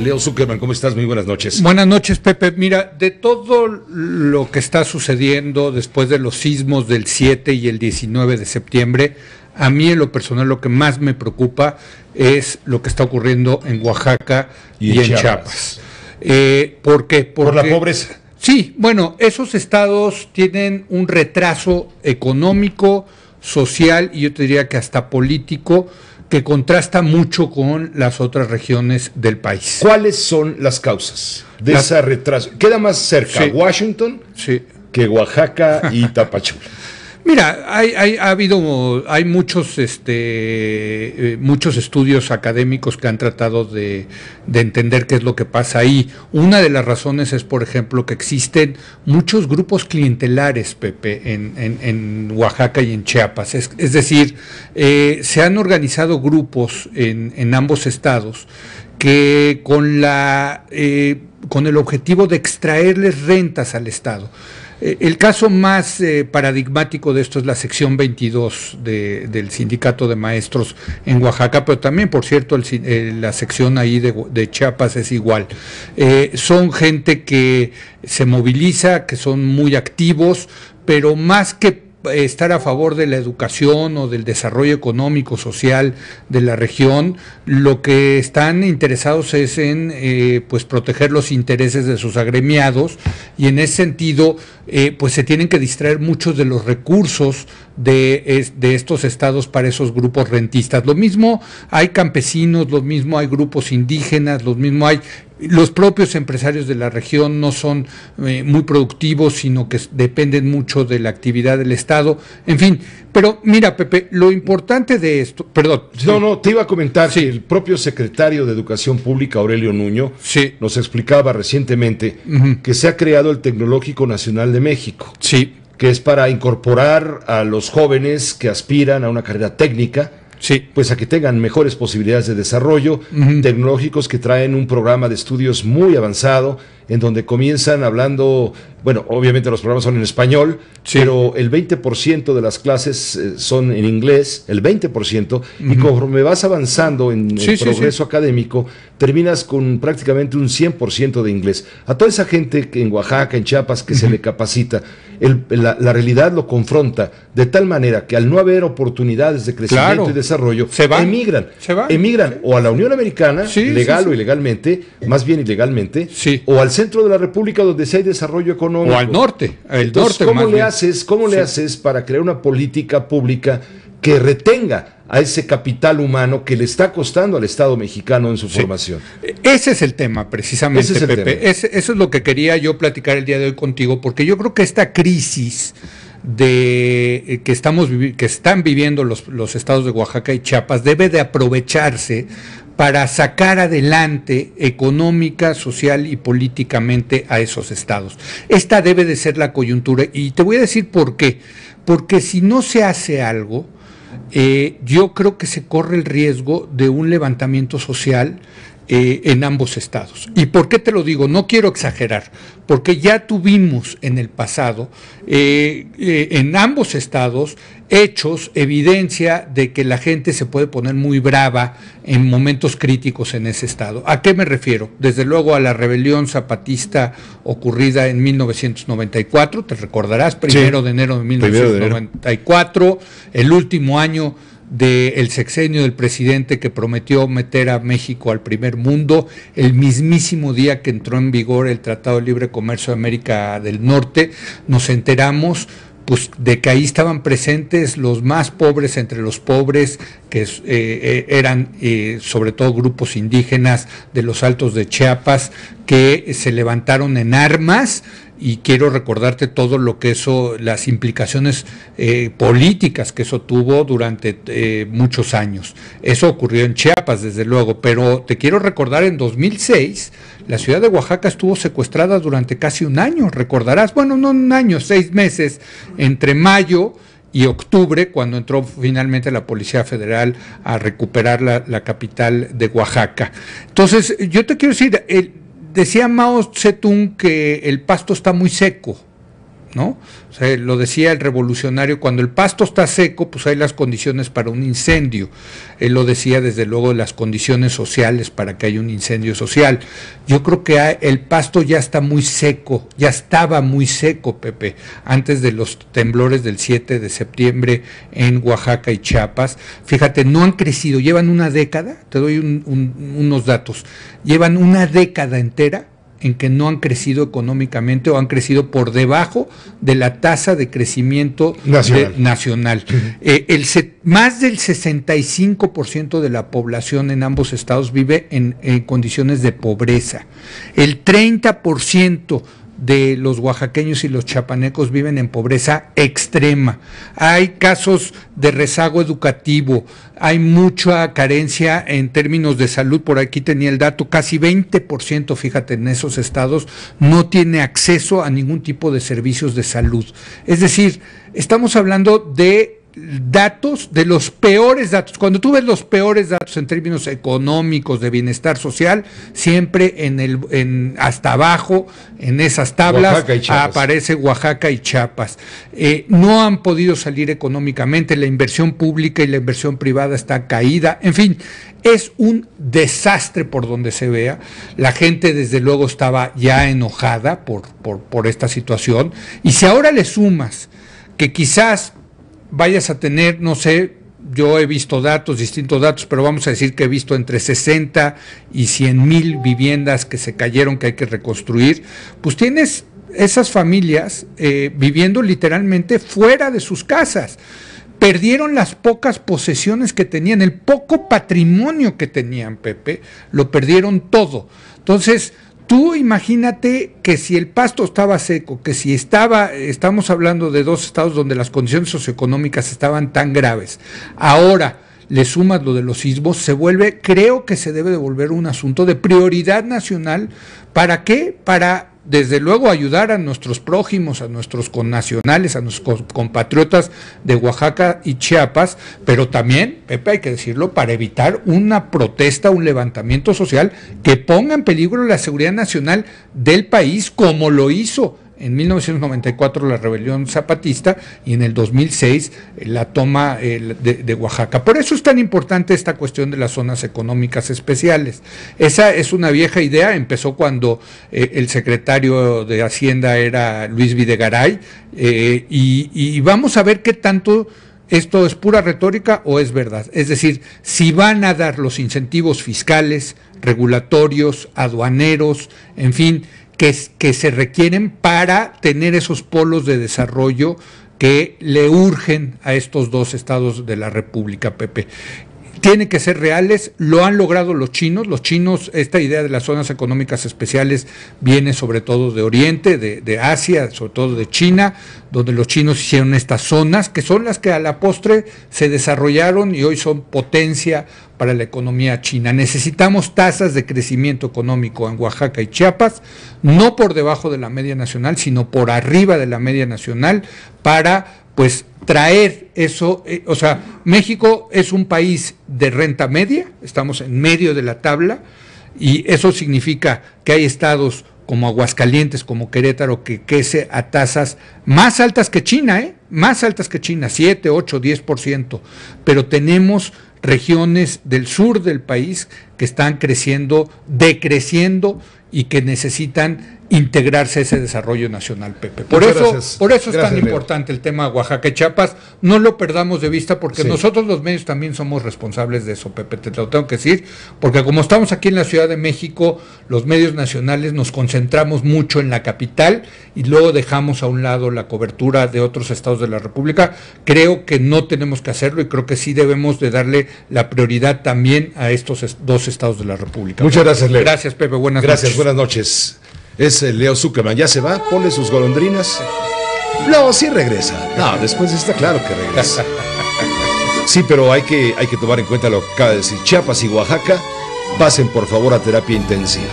Leo Zuckerman, ¿cómo estás? Muy buenas noches. Buenas noches, Pepe. Mira, de todo lo que está sucediendo después de los sismos del 7 y el 19 de septiembre, a mí en lo personal lo que más me preocupa es lo que está ocurriendo en Oaxaca y en Chiapas. ¿Por qué? ¿Por la pobreza? Sí, bueno, esos estados tienen un retraso económico, social y yo te diría que hasta político, que contrasta mucho con las otras regiones del país. ¿Cuáles son las causas de ese retraso? Queda más cerca Washington que Oaxaca y Tapachula. Mira, hay muchos estudios académicos que han tratado de entender qué es lo que pasa ahí. Una de las razones es, por ejemplo, que existen muchos grupos clientelares, Pepe, en Oaxaca y en Chiapas. Es decir, se han organizado grupos en ambos estados que con el objetivo de extraerles rentas al estado. El caso más paradigmático de esto es la sección 22 del Sindicato de Maestros en Oaxaca, pero también, por cierto, la sección ahí de Chiapas es igual. Son gente que se moviliza, que son muy activos, pero más que estar a favor de la educación o del desarrollo económico, social de la región, lo que están interesados es en pues proteger los intereses de sus agremiados, y en ese sentido pues se tienen que distraer muchos de los recursos de estos estados para esos grupos rentistas. Lo mismo hay campesinos, lo mismo hay grupos indígenas, lo mismo hay los propios empresarios de la región no son muy productivos, sino que dependen mucho de la actividad del Estado. En fin, pero mira, Pepe, lo importante de esto, perdón. No, te iba a comentar que el propio secretario de Educación Pública, Aurelio Nuño, nos explicaba recientemente que se ha creado el Tecnológico Nacional de México. Sí. Que es para incorporar a los jóvenes que aspiran a una carrera técnica, pues a que tengan mejores posibilidades de desarrollo, tecnológicos que traen un programa de estudios muy avanzado, en donde comienzan hablando, bueno, obviamente los programas son en español, pero el 20% de las clases son en inglés, el 20%, y conforme vas avanzando en el progreso académico, terminas con prácticamente un 100% de inglés. A toda esa gente que en Oaxaca, en Chiapas, que se le capacita, la realidad lo confronta de tal manera que al no haber oportunidades de crecimiento y desarrollo, emigran o a la Unión Americana, legal o ilegalmente, más bien ilegalmente, o al centro de la República donde sí hay desarrollo económico. O al norte. Entonces, ¿cómo le haces para crear una política pública que retenga a ese capital humano que le está costando al Estado mexicano en su formación? Ese es el tema, precisamente, Pepe. Eso es lo que quería yo platicar el día de hoy contigo, porque yo creo que esta crisis que están viviendo los estados de Oaxaca y Chiapas debe de aprovecharse para sacar adelante económica, social y políticamente a esos estados. Esta debe de ser la coyuntura, y te voy a decir por qué. Porque si no se hace algo, yo creo que se corre el riesgo de un levantamiento social en ambos estados. ¿Y por qué te lo digo? No quiero exagerar, porque ya tuvimos en el pasado, en ambos estados, hechos, evidencia de que la gente se puede poner muy brava en momentos críticos en ese estado. ¿A qué me refiero? Desde luego a la rebelión zapatista ocurrida en 1994, te recordarás, 1 de enero de 1994, el último año del sexenio del presidente que prometió meter a México al primer mundo, el mismísimo día que entró en vigor el Tratado de Libre Comercio de América del Norte, nos enteramos pues de que ahí estaban presentes los más pobres entre los pobres, que eran sobre todo grupos indígenas de los Altos de Chiapas, que se levantaron en armas, y quiero recordarte todo lo que las implicaciones políticas que eso tuvo durante muchos años. Eso ocurrió en Chiapas, desde luego, pero te quiero recordar, en 2006, la ciudad de Oaxaca estuvo secuestrada durante casi un año, recordarás, bueno, no un año, 6 meses, entre mayo y octubre, cuando entró finalmente la Policía Federal a recuperar la capital de Oaxaca. Entonces, yo te quiero decir, decía Mao Zedong que el pasto está muy seco, ¿no? O sea, lo decía el revolucionario, cuando el pasto está seco, pues hay las condiciones para un incendio. Él lo decía desde luego, las condiciones sociales para que haya un incendio social. Yo creo que el pasto ya está muy seco, ya estaba muy seco, Pepe, antes de los temblores del 7 de septiembre en Oaxaca y Chiapas. Fíjate, no han crecido, llevan una década, te doy unos datos, llevan una década entera en que no han crecido económicamente o han crecido por debajo de la tasa de crecimiento nacional. Más del 65% de la población en ambos estados vive en condiciones de pobreza. El 30% de los oaxaqueños y los chiapanecos viven en pobreza extrema. Hay casos de rezago educativo, hay mucha carencia en términos de salud. Por aquí tenía el dato, casi 20%, fíjate, en esos estados no tiene acceso a ningún tipo de servicios de salud. Es decir, estamos hablando de datos, de los peores datos. Cuando tú ves los peores datos en términos económicos, de bienestar social, siempre hasta abajo en esas tablas aparece Oaxaca y Chiapas. No han podido salir económicamente, la inversión pública y la inversión privada está caída, en fin, es un desastre por donde se vea. La gente desde luego estaba ya enojada por esta situación, y si ahora le sumas que quizás vayas a tener, no sé, yo he visto distintos datos, pero vamos a decir que he visto entre 60 y 100,000 viviendas que se cayeron, que hay que reconstruir, pues tienes esas familias viviendo literalmente fuera de sus casas. Perdieron las pocas posesiones que tenían, el poco patrimonio que tenían, Pepe, lo perdieron todo. Entonces, tú imagínate que si el pasto estaba seco, que si estamos hablando de dos estados donde las condiciones socioeconómicas estaban tan graves, ahora le sumas lo de los sismos, creo que se debe de volver un asunto de prioridad nacional. ¿Para qué? Para, desde luego, ayudar a nuestros prójimos, a nuestros connacionales, a nuestros compatriotas de Oaxaca y Chiapas, pero también, Pepe, hay que decirlo, para evitar una protesta, un levantamiento social que ponga en peligro la seguridad nacional del país, como lo hizo en 1994 la rebelión zapatista y en el 2006 la toma de Oaxaca. Por eso es tan importante esta cuestión de las zonas económicas especiales. Esa es una vieja idea, empezó cuando el secretario de Hacienda era Luis Videgaray, y vamos a ver qué tanto esto es pura retórica o es verdad. Es decir, si van a dar los incentivos fiscales, regulatorios, aduaneros, en fin, que se requieren para tener esos polos de desarrollo que le urgen a estos dos estados de la República, Pepe. Tienen que ser reales, lo han logrado los chinos, esta idea de las zonas económicas especiales viene sobre todo de Oriente, de Asia, sobre todo de China, donde los chinos hicieron estas zonas, que son las que a la postre se desarrollaron y hoy son potencia para la economía china. Necesitamos tasas de crecimiento económico en Oaxaca y Chiapas, no por debajo de la media nacional, sino por arriba de la media nacional, para pues traer eso. O sea, México es un país de renta media, estamos en medio de la tabla, y eso significa que hay estados como Aguascalientes, como Querétaro, que crece a tasas más altas que China, más altas que China, 7, 8, 10%, pero tenemos regiones del sur del país que están creciendo, decreciendo, y que necesitan integrarse a ese desarrollo nacional, Pepe. Por eso es tan importante el tema de Oaxaca y Chiapas. No lo perdamos de vista, porque nosotros los medios también somos responsables de eso, Pepe, te lo tengo que decir, porque como estamos aquí en la Ciudad de México, los medios nacionales nos concentramos mucho en la capital y luego dejamos a un lado la cobertura de otros estados de la República. Creo que no tenemos que hacerlo, y creo que sí debemos de darle la prioridad también a estos dos estados de la República. Muchas gracias, Leo. Gracias, Pepe, buenas noches. Buenas noches. Es Leo Zuckerman, ya se va, ponle sus golondrinas. No, sí regresa. No, después está claro que regresa. Sí, pero hay que tomar en cuenta lo que acaba de decir. Chiapas y Oaxaca, pasen por favor a terapia intensiva.